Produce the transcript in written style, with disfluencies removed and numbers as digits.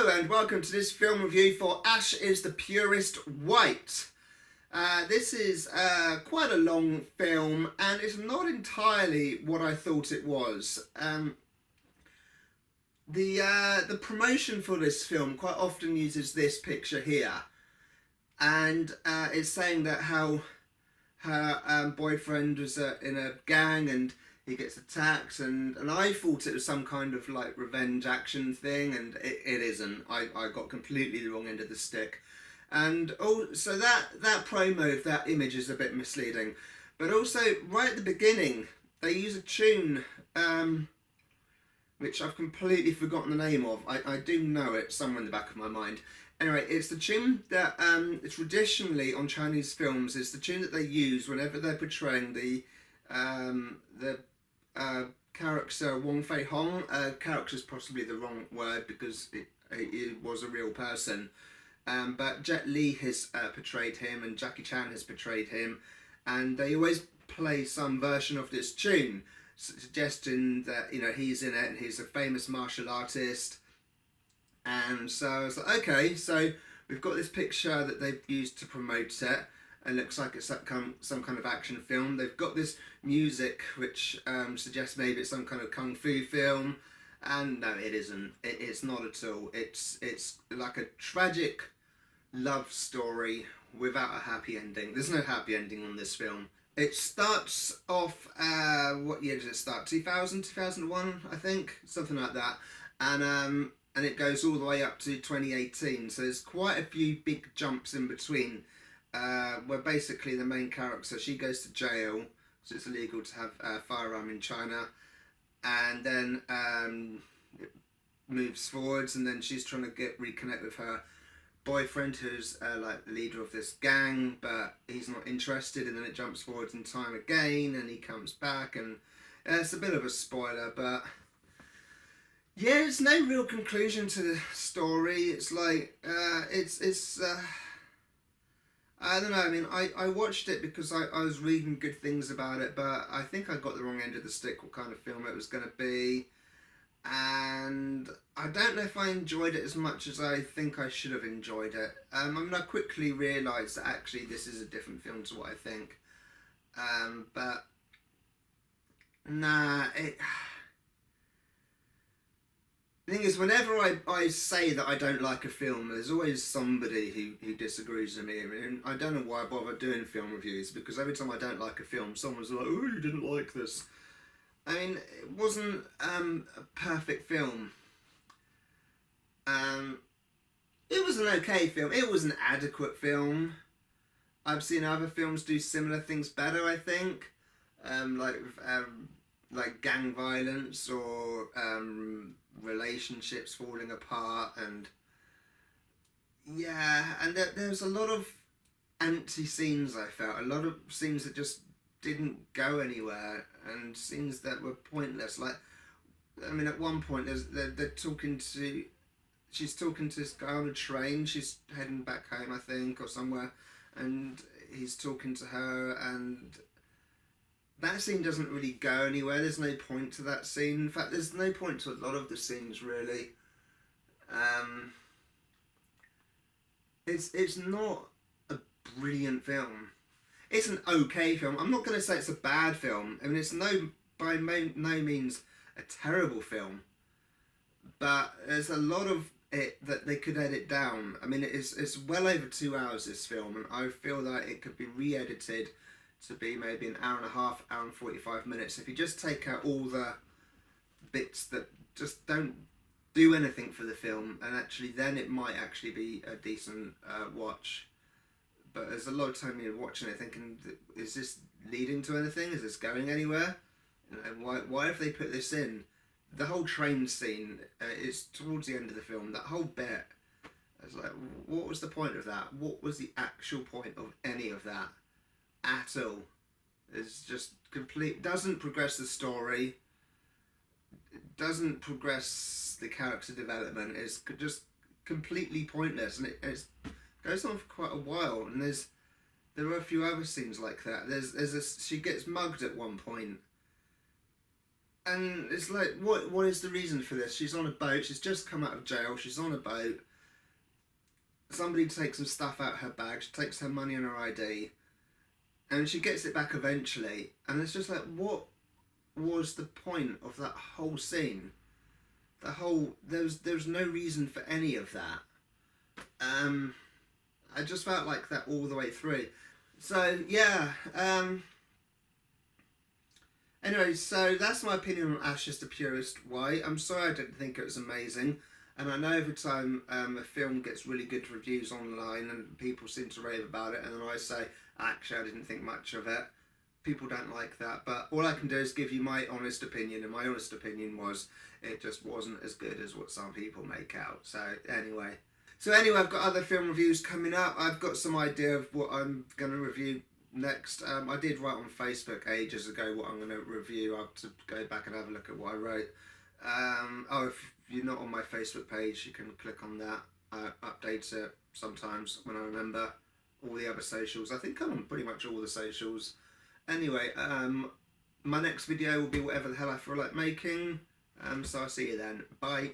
Hello and welcome to this film review for Ash is the Purest White. This is quite a long film and it's not entirely what I thought it was. The promotion for this film quite often uses this picture here, and it's saying that how her boyfriend was in a gang and he gets attacked, and I thought it was some kind of like revenge action thing, and it isn't. I got completely the wrong end of the stick. And so that promo, that image is a bit misleading. But also, right at the beginning, they use a tune, which I've completely forgotten the name of. I do know it somewhere in the back of my mind. Anyway, it's the tune that traditionally on Chinese films is the tune that they use whenever they're portraying the character Wong Fei Hong. Character is possibly the wrong word because it was a real person. But Jet Li has portrayed him and Jackie Chan has portrayed him, and they always play some version of this tune, suggesting that he's in it and he's a famous martial artist. And so I was like, okay, so we've got this picture that they've used to promote it. It looks like it's some kind of action film. They've got this music which suggests maybe it's some kind of kung fu film, and no, it isn't. It's not at all. It's like a tragic love story without a happy ending. There's no happy ending on this film. It starts off, what year did it start? 2000, 2001, I think, something like that, and it goes all the way up to 2018. So there's quite a few big jumps in between. Where basically the main character, she goes to jail, so it's illegal to have a firearm in China, and then it moves forwards, and then she's trying to reconnect with her boyfriend, who's like the leader of this gang, but he's not interested, and then it jumps forwards in time again, and he comes back, and it's a bit of a spoiler, but yeah, there's no real conclusion to the story. It's like I don't know, I mean, I watched it because I was reading good things about it, but I think I got the wrong end of the stick what kind of film it was going to be. And I don't know if I enjoyed it as much as I think I should have enjoyed it. I mean, I quickly realised that actually this is a different film to what I think. But, nah, the thing is, whenever I say that I don't like a film, there's always somebody who disagrees with me. I mean, I don't know why I bother doing film reviews, because every time I don't like a film, someone's like, oh, you didn't like this. I mean, it wasn't a perfect film. It was an okay film. It was an adequate film. I've seen other films do similar things better, I think. Like gang violence or relationships falling apart, and yeah, and there's a lot of empty scenes. I felt a lot of scenes that just didn't go anywhere, and scenes that were pointless. Like, I mean, at one point she's talking to this guy on a train. She's heading back home, I think, or somewhere, and he's talking to her, and that scene doesn't really go anywhere. There's no point to that scene. In fact, there's no point to a lot of the scenes, really. It's not a brilliant film. It's an okay film. I'm not going to say it's a bad film. I mean, it's by no means a terrible film. But there's a lot of it that they could edit down. I mean, it's well over 2 hours, this film, and I feel that it could be re-edited to be maybe an hour and a half, hour and 45 minutes. If you just take out all the bits that just don't do anything for the film, and actually then it might actually be a decent watch. But there's a lot of time you're watching it thinking, is this leading to anything? Is this going anywhere? And why have they put this in? The whole train scene is towards the end of the film. That whole bit, it's like, what was the point of that? What was the actual point of any of that? At all. It's just doesn't progress the story, doesn't progress the character development. It's just completely pointless, and it goes on for quite a while, and there are a few other scenes like that. She gets mugged at one point, And it's like, what is the reason for this? She's on a boat, she's just come out of jail, she's on a boat. Somebody takes some stuff out of her bag, she takes her money and her ID, and she gets it back eventually. And it's just like, what was the point of that whole scene? There was no reason for any of that. I just felt like that all the way through. So yeah. Anyway, so that's my opinion on Ashes the Purest. Why? I'm sorry I didn't think it was amazing. And I know every time a film gets really good reviews online and people seem to rave about it, and then I say, actually I didn't think much of it. People don't like that, but all I can do is give you my honest opinion, and my honest opinion was it just wasn't as good as what some people make out. So anyway, I've got other film reviews coming up. I've got some idea of what I'm going to review next. I did write on Facebook ages ago what I'm going to review. I have to go back and have a look at what I wrote. Oh, if you're not on my Facebook page, you can click on that. I update it sometimes when I remember. All the other socials, I think I'm on pretty much all the socials. Anyway, my next video will be whatever the hell I feel like making. So I'll see you then. Bye.